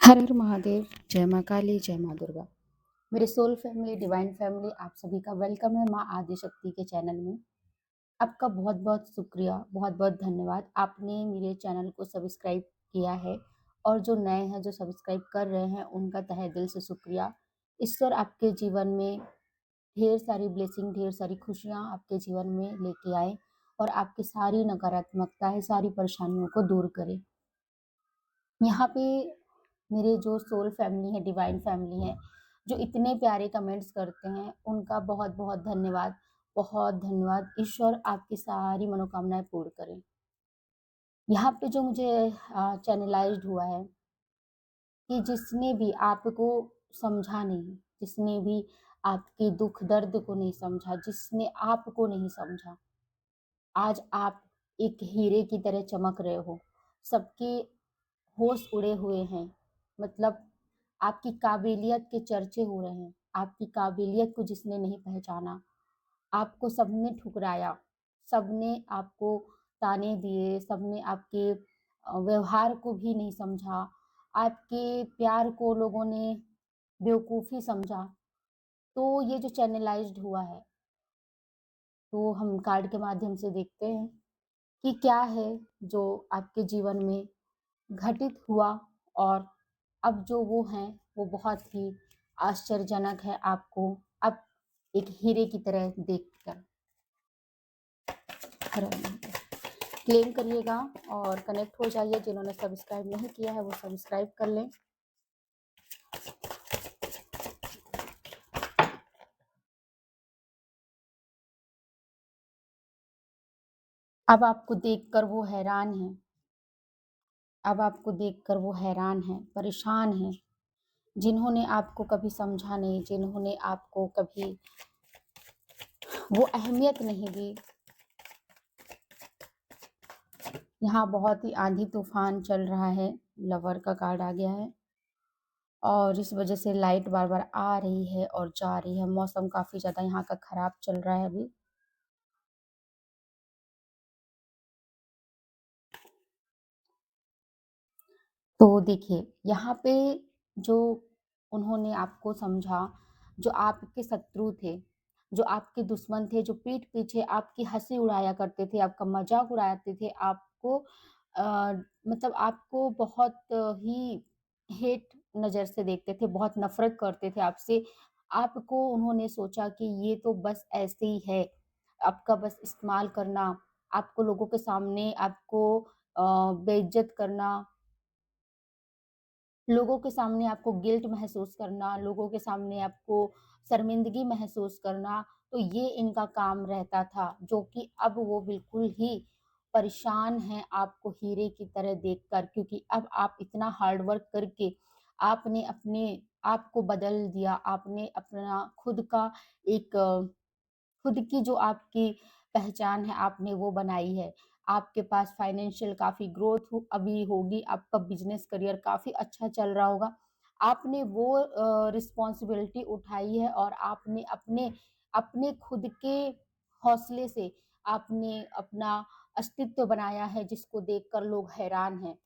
हर हर महादेव, जय माँ काली, जय माँ दुर्गा। मेरे सोल फैमिली, डिवाइन फैमिली, आप सभी का वेलकम है माँ आदिशक्ति के चैनल में। आपका बहुत बहुत शुक्रिया, बहुत बहुत धन्यवाद। आपने मेरे चैनल को सब्सक्राइब किया है और जो नए हैं, जो सब्सक्राइब कर रहे हैं, उनका तहे दिल से शुक्रिया। ईश्वर आपके जीवन में ढेर सारी ब्लेसिंग, ढेर सारी खुशियाँ आपके जीवन में लेके आए और आपकी सारी नकारात्मकताएं, सारी परेशानियों को दूर करे। यहाँ पे मेरे जो सोल फैमिली है, डिवाइन फैमिली है, जो इतने प्यारे कमेंट्स करते हैं, उनका बहुत बहुत धन्यवाद। बहुत धन्यवाद। ईश्वर आपकी सारी मनोकामनाएं पूर्ण करें। यहाँ पे जो मुझे चैनलाइज्ड हुआ है कि जिसने भी आपको समझा नहीं, जिसने भी आपके दुख दर्द को नहीं समझा, जिसने आपको नहीं समझा, आज आप एक हीरे की तरह चमक रहे हो। सबके होश उड़े हुए हैं। मतलब आपकी काबिलियत के चर्चे हो रहे हैं। आपकी काबिलियत को जिसने नहीं पहचाना, आपको सबने ठुकराया, सबने आपको ताने दिए, सबने आपके व्यवहार को भी नहीं समझा, आपके प्यार को लोगों ने बेवकूफ़ी समझा। तो ये जो चैनलाइज्ड हुआ है, तो हम कार्ड के माध्यम से देखते हैं कि क्या है जो आपके जीवन में घटित हुआ और अब जो वो हैं वो बहुत ही आश्चर्यजनक है। आपको अब एक हीरे की तरह देखकर क्लेम करिएगा और कनेक्ट हो जाइए। जिन्होंने सब्सक्राइब नहीं किया है वो सब्सक्राइब कर लें। अब आपको देखकर वो हैरान है। अब आपको देखकर वो हैरान है, परेशान है। जिन्होंने आपको कभी समझा नहीं, जिन्होंने आपको कभी वो अहमियत नहीं दी। यहाँ बहुत ही आंधी तूफान चल रहा है। लवर का कार्ड आ गया है और इस वजह से लाइट बार बार आ रही है और जा रही है। मौसम काफी ज्यादा यहाँ का खराब चल रहा है अभी। तो देखिए, यहाँ पे जो उन्होंने आपको समझा, जो आपके शत्रु थे, जो आपके दुश्मन थे, जो पीठ पीछे आपकी हंसी उड़ाया करते थे, आपका मजाक उड़ाते थे, आपको मतलब आपको बहुत ही हेट नज़र से देखते थे, बहुत नफरत करते थे आपसे। आपको उन्होंने सोचा कि ये तो बस ऐसे ही है, आपका बस इस्तेमाल करना, आपको लोगों के सामने आपको बेइज्जत करना, लोगों के सामने आपको गिल्ट महसूस करना, लोगों के सामने आपको शर्मिंदगी महसूस करना, तो ये इनका काम रहता था, जो कि अब वो बिल्कुल ही परेशान हैं आपको हीरे की तरह देखकर, क्योंकि अब आप इतना हार्ड वर्क करके आपने अपने आप को बदल दिया, आपने अपना खुद का एक खुद की जो आपकी पहचान है आपने वो बनाई है। आपके पास फाइनेंशियल काफ़ी ग्रोथ हो अभी होगी, आपका बिज़नेस करियर काफ़ी अच्छा चल रहा होगा। आपने वो रिस्पॉन्सिबिलिटी उठाई है और आपने अपने अपने खुद के हौसले से आपने अपना अस्तित्व बनाया है, जिसको देखकर लोग हैरान हैं।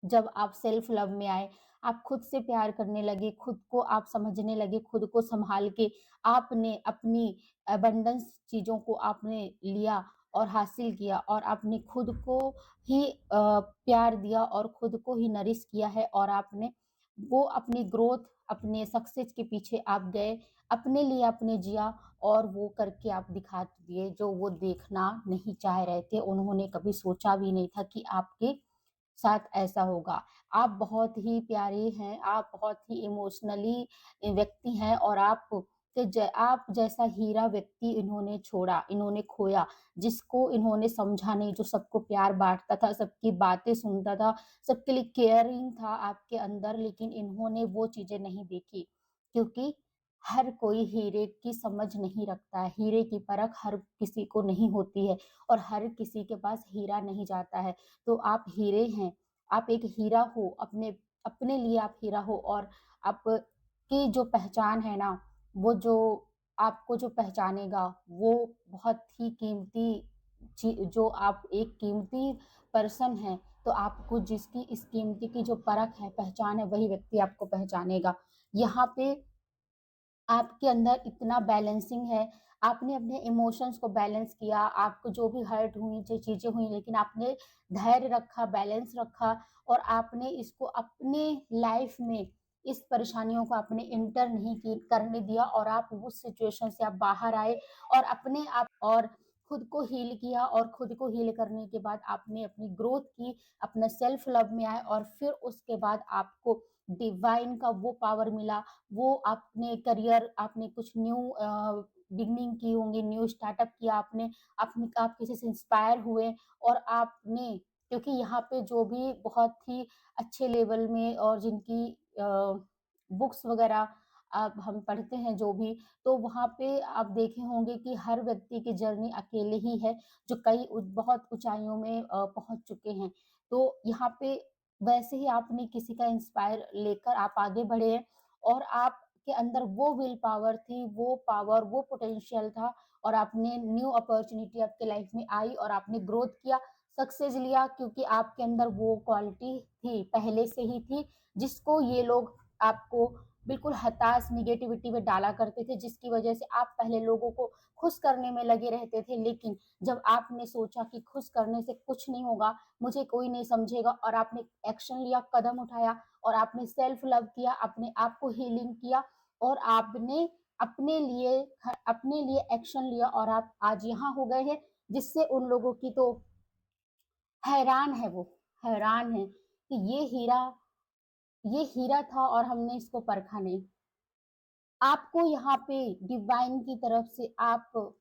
जब आप सेल्फ लव में आए, आप खुद से प्यार करने लगे, खुद को आप समझने लगे, खुद को सँभाल के आपने अपनी अबंडेंस चीज़ों को आपने लिया और हासिल किया और आपने खुद को ही प्यार दिया और खुद को ही नरिश किया है और आपने वो अपनी ग्रोथ, अपने सक्सेस के पीछे आप गए, अपने लिए आपने जिया और वो करके आप दिखा दिए जो वो देखना नहीं चाह रहे थे। उन्होंने कभी सोचा भी नहीं था कि आपके साथ ऐसा होगा। आप बहुत ही प्यारे हैं, आप बहुत ही इमोशनली व्यक्ति हैं और आप जैसा हीरा व्यक्ति इन्होंने छोड़ा, इन्होंने खोया, जिसको इन्होंने समझा नहीं, जो सबको प्यार बाँटता था, सबकी बातें सुनता था, सबके लिए केयरिंग था आपके अंदर, लेकिन इन्होंने वो चीज़ें नहीं देखी। क्योंकि हर कोई हीरे की समझ नहीं रखता है, हीरे की परख हर किसी को नहीं होती है और हर किसी के पास हीरा नहीं जाता है। तो आप हीरे हैं, आप एक हीरा हो, अपने अपने लिए आप हीरा हो और आपकी जो पहचान है ना, वो जो आपको जो पहचानेगा, वो बहुत ही कीमती जो आप एक कीमती पर्सन हैं, तो आपको जिसकी इस कीमती की जो परख है, पहचान है, वही व्यक्ति आपको पहचानेगा। यहाँ पे आपके अंदर इतना बैलेंसिंग है, आपने अपने इमोशंस को बैलेंस किया, आपको जो भी हर्ट हुई, जो चीज़ें हुई, लेकिन आपने धैर्य रखा, बैलेंस रखा और आपने इसको अपने लाइफ में इस परेशानियों को आपने एंटर नहीं की करने दिया और आप उस सिचुएशन से आप बाहर आए और अपने आप और खुद को हील किया और खुद को हील करने के बाद आपने अपनी ग्रोथ की, अपना सेल्फ लव में आए और फिर उसके बाद आपको डिवाइन का वो पावर मिला, वो आपने करियर आपने कुछ न्यू बिगनिंग की होंगी, न्यू स्टार्टअप किया आपने, आप किसी से इंस्पायर हुए और आपने क्योंकि यहाँ पे जो भी बहुत ही अच्छे लेवल में और जिनकी बुक्स वगैरह अब हम पढ़ते हैं जो भी, तो वहाँ पे आप देखे होंगे कि हर व्यक्ति की जर्नी अकेले ही है, जो बहुत ऊँचाइयों में पहुँच चुके हैं। तो यहाँ पे वैसे ही आपने किसी का इंस्पायर लेकर आप आगे बढ़े हैं और आपके अंदर वो विल पावर थी, वो पावर, वो पोटेंशियल था और आपने न्यू अपॉर्च्युनिटी आपके लाइफ में आई और आपने ग्रोथ किया, सक्सेस लिया क्योंकि आपके अंदर वो क्वालिटी थी, पहले से ही थी, जिसको ये लोग आपको बिल्कुल हताश नेगेटिविटी में डाला करते थे, जिसकी वजह से आप पहले लोगों को खुश करने में लगे रहते थे। लेकिन जब आपने सोचा कि खुश करने से कुछ नहीं होगा, मुझे कोई नहीं समझेगा और आपने एक्शन लिया, कदम उठाया और आपने सेल्फ लव किया, अपने आप को हीलिंग किया और आपने अपने लिए एक्शन लिया और आप आज यहाँ हो गए हैं, जिससे उन लोगों की तो हैरान है वो, हैरान है कि ये हीरा था और हमने इसको परखा नहीं। आपको यहाँ पे डिवाइन की तरफ से आपको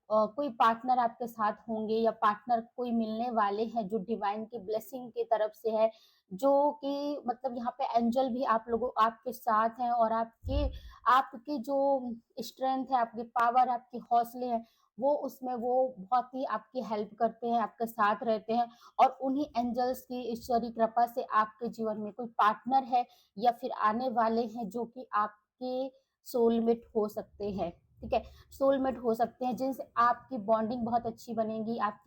कोई पार्टनर आपके साथ होंगे या पार्टनर कोई मिलने वाले हैं जो डिवाइन की ब्लेसिंग की तरफ से है, जो कि मतलब यहाँ पे एंजल भी आप लोगों आपके साथ हैं और आपकी जो स्ट्रेंथ है, आपकी पावर, आपके हौसले हैं, वो बहुत ही आपकी हेल्प करते हैं, आपके साथ रहते हैं और उन्हीं एंजल्स की ईश्वरी कृपा से आपके जीवन में कोई पार्टनर है या फिर आने वाले हैं जो कि आपके सोलमेट हो सकते हैं, ठीक है? सोलमेट हो सकते हैं जिनसे आपकी बॉन्डिंग बहुत अच्छी बनेगी, आप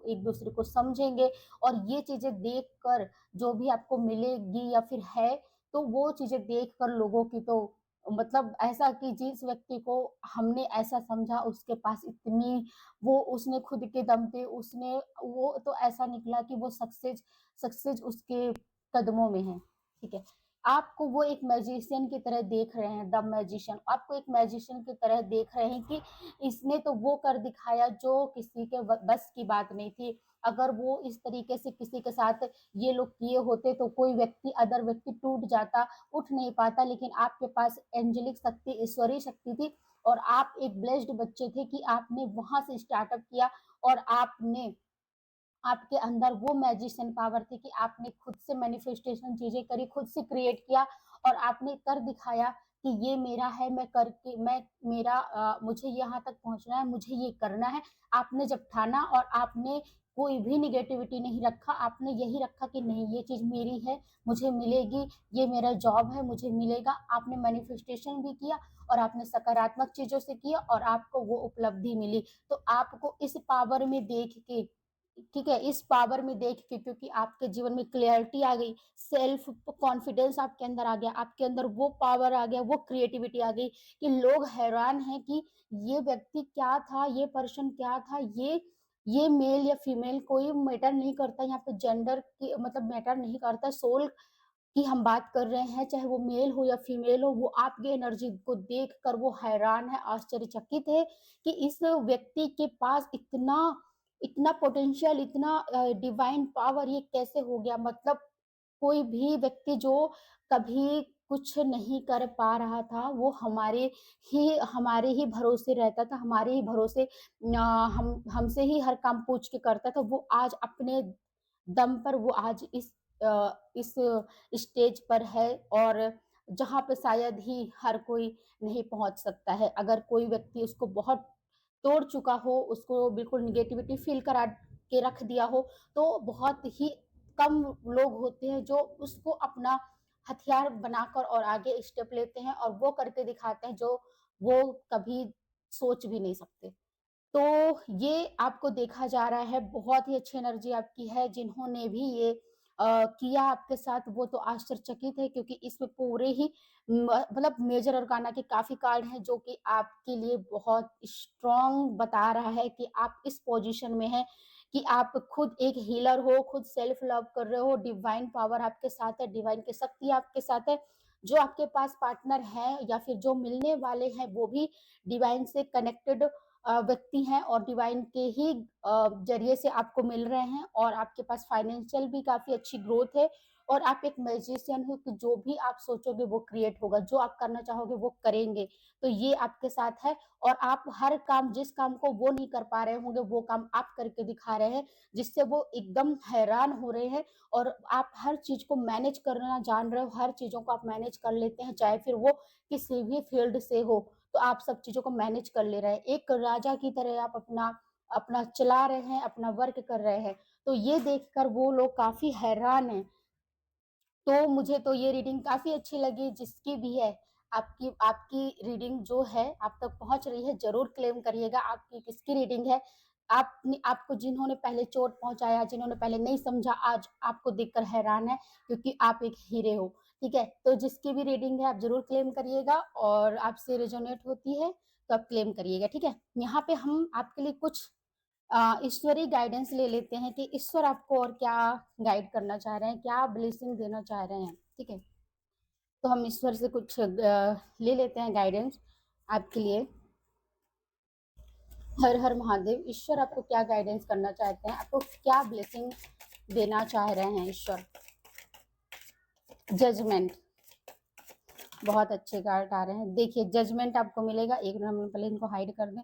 एक दूसरे को समझेंगे और ये चीजें देख कर जो भी आपको मिलेगी या फिर है, तो वो चीजें देख कर लोगों की तो मतलब ऐसा कि जिस व्यक्ति को हमने ऐसा समझा उसके पास इतनी वो उसने खुद के दम पे उसने वो तो ऐसा निकला कि वो सक्सेस सक्सेस उसके कदमों में है, ठीक है? आपको वो एक मैजिशियन की तरह देख रहे हैं, द मैजिशियन आपको एक मैजिशियन की तरह देख रहे हैं कि इसने तो वो कर दिखाया जो किसी के बस की बात नहीं थी। अगर वो इस तरीके से किसी के साथ ये लोग किए होते तो कोई व्यक्ति अदर व्यक्ति टूट जाता, उठ नहीं पाता, लेकिन आपके पास एंजेलिक शक्ति, ईश्वरीय शक्ति थी और आप एक ब्लेस्ड बच्चे थे कि आपने वहां से स्टार्टअप किया और आपके अंदर वो मैजिशियन पावर थी कि आपने खुद से मैनिफेस्टेशन चीजें करी, खुद से क्रिएट किया और आपने कर दिखाया कि ये मेरा है, मैं करके मैं मुझे यहाँ तक पहुंचना है, मुझे ये करना है। आपने जब ठाना और आपने कोई भी निगेटिविटी नहीं रखा, आपने यही रखा कि नहीं ये चीज मेरी है, मुझे मिलेगी, ये मेरा जॉब है, मुझे मिलेगा। आपने मैनिफेस्टेशन भी किया और आपने सकारात्मक चीजों से किया और आपको वो उपलब्धि मिली। तो आपको इस पावर में देख के, ठीक है, इस पावर में देख के क्योंकि आपके जीवन में क्लैरिटी आ गई, सेल्फ कॉन्फिडेंस आपके अंदर आ गया, आपके अंदर वो पावर आ गया, वो क्रिएटिविटी आ गई कि लोग हैरान हैं कि ये व्यक्ति क्या था, ये पर्सन क्या था, ये मेल या फीमेल कोई मैटर नहीं करता, यहाँ पे जेंडर की मतलब मैटर नहीं करता, सोल की हम बात कर रहे हैं, चाहे वो मेल हो या फीमेल हो, वो आपकी एनर्जी को देख कर वो हैरान है, आश्चर्यचकित है कि इस व्यक्ति के पास इतना इतना पोटेंशियल, इतना डिवाइन पावर ये कैसे हो गया? मतलब कोई भी व्यक्ति जो कभी कुछ नहीं कर पा रहा था, वो हमारे ही भरोसे रहता था, हमारे ही भरोसे हम हमसे ही हर काम पूछ के करता था, वो आज अपने दम पर वो आज इस स्टेज पर है और जहाँ पे शायद ही हर कोई नहीं पहुँच सकता है। अगर कोई व्यक्ति उसको बहुत तोड़ चुका हो, उसको बिल्कुल नेगेटिविटी फ़ील करा के रख दिया हो, तो बहुत ही कम लोग होते हैं जो उसको अपना हथियार बनाकर और आगे स्टेप लेते हैं और वो करके दिखाते हैं जो वो कभी सोच भी नहीं सकते। तो ये आपको देखा जा रहा है, बहुत ही अच्छी एनर्जी आपकी है। जिन्होंने भी ये किया आपके साथ वो तो आश्चर्यचकित है, क्योंकि इसमें पूरे ही मतलब मेजर अरकाना के काफ़ी कार्ड हैं जो कि आपके लिए बहुत स्ट्रॉन्ग बता रहा है कि आप इस पोज़ीशन में हैं कि आप खुद एक हीलर हो, खुद सेल्फ लव कर रहे हो, डिवाइन पावर आपके साथ है, डिवाइन की शक्ति आपके साथ है। जो आपके पास पार्टनर हैं या फिर जो मिलने वाले हैं, वो भी डिवाइन से कनेक्टेड व्यक्ति हैं और डिवाइन के ही ज़रिए से आपको मिल रहे हैं, और आपके पास फाइनेंशियल भी काफ़ी अच्छी ग्रोथ है, और आप एक मैजिशियन हो कि जो भी आप सोचोगे वो क्रिएट होगा, जो आप करना चाहोगे वो करेंगे। तो ये आपके साथ है, और आप हर काम, जिस काम को वो नहीं कर पा रहे होंगे, वो काम आप करके दिखा रहे हैं, जिससे वो एकदम हैरान हो रहे हैं, और आप हर चीज़ को मैनेज करना जान रहे हो, हर चीज़ों को आप मैनेज कर लेते हैं, चाहे फिर वो किसी भी फील्ड से हो। तो आप सब चीज़ों को मैनेज कर ले रहे हैं। एक राजा की तरह आप अपना अपना चला रहे हैं, अपना वर्क कर रहे हैं। तो ये देखकर वो लोग काफ़ी हैरान हैं। तो मुझे तो ये रीडिंग काफ़ी अच्छी लगी, जिसकी भी है, आपकी आपकी रीडिंग जो है आप तक पहुँच रही है, ज़रूर क्लेम करिएगा आपकी किसकी रीडिंग है। आपने आपको जिन्होंने पहले चोट पहुँचाया, जिन्होंने पहले नहीं समझा, आज आपको देखकर हैरान है, क्योंकि आप एक हीरे हो, ठीक है? तो जिसकी भी रीडिंग है आप ज़रूर क्लेम करिएगा, और आपसे रेज़ोनेट होती है, तो आप क्लेम करिएगा, ठीक है? यहाँ पे हम आपके लिए कुछ ईश्वरीय गाइडेंस ले लेते हैं कि ईश्वर आपको और क्या गाइड करना चाह रहे हैं, क्या ब्लेसिंग देना चाह रहे हैं, ठीक है? तो हम ईश्वर से कुछ ले लेते हैं गाइडेंस आपके लिए। हर हर महादेव। ईश्वर आपको क्या गाइडेंस करना चाहते हैं, आपको क्या ब्लेसिंग देना चाह रहे हैं ईश्वर? जजमेंट, बहुत अच्छे कार्ड आ रहे हैं। देखिए जजमेंट आपको मिलेगा, एक मिनट हम पहले इनको हाइड कर दें।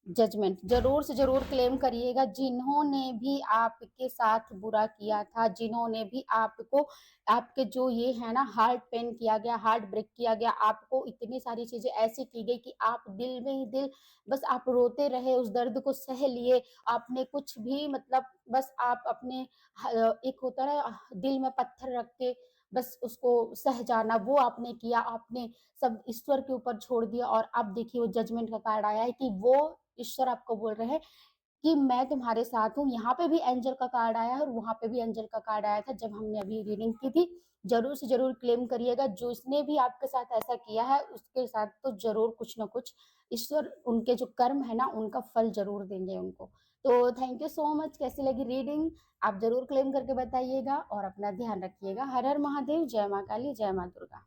जजमेंट ज़रूर से ज़रूर क्लेम करिएगा। जिन्होंने भी आपके साथ बुरा किया था, जिन्होंने भी आपको, आपके जो ये है ना, हार्ट पेन किया गया, हार्ट ब्रेक किया गया, आपको इतनी सारी चीज़ें ऐसी की गई कि आप दिल में ही दिल बस आप रोते रहे, उस दर्द को सह लिए। आपने कुछ भी मतलब बस आप अपने एक होता है ना दिल में पत्थर रख के बस उसको सह जाना, वो आपने किया। आपने सब ईश्वर के ऊपर छोड़ दिया, और अब देखिए वो जजमेंट का कार्ड आया है कि वो ईश्वर आपको बोल रहे हैं कि मैं तुम्हारे साथ हूँ। यहाँ पे भी एंजल का कार्ड आया है, और वहाँ पे भी एंजल का कार्ड आया था जब हमने अभी रीडिंग की थी। ज़रूर से ज़रूर क्लेम करिएगा, जिसने भी आपके साथ ऐसा किया है, उसके साथ तो ज़रूर कुछ न कुछ ईश्वर उनके जो कर्म है ना, उनका फल ज़रूर देंगे उनको। तो थैंक यू सो मच। कैसी लगी रीडिंग? आप ज़रूर क्लेम करके बताइएगा, और अपना ध्यान रखिएगा। हर हर महादेव, जय माँ काली, जय माँ दुर्गा।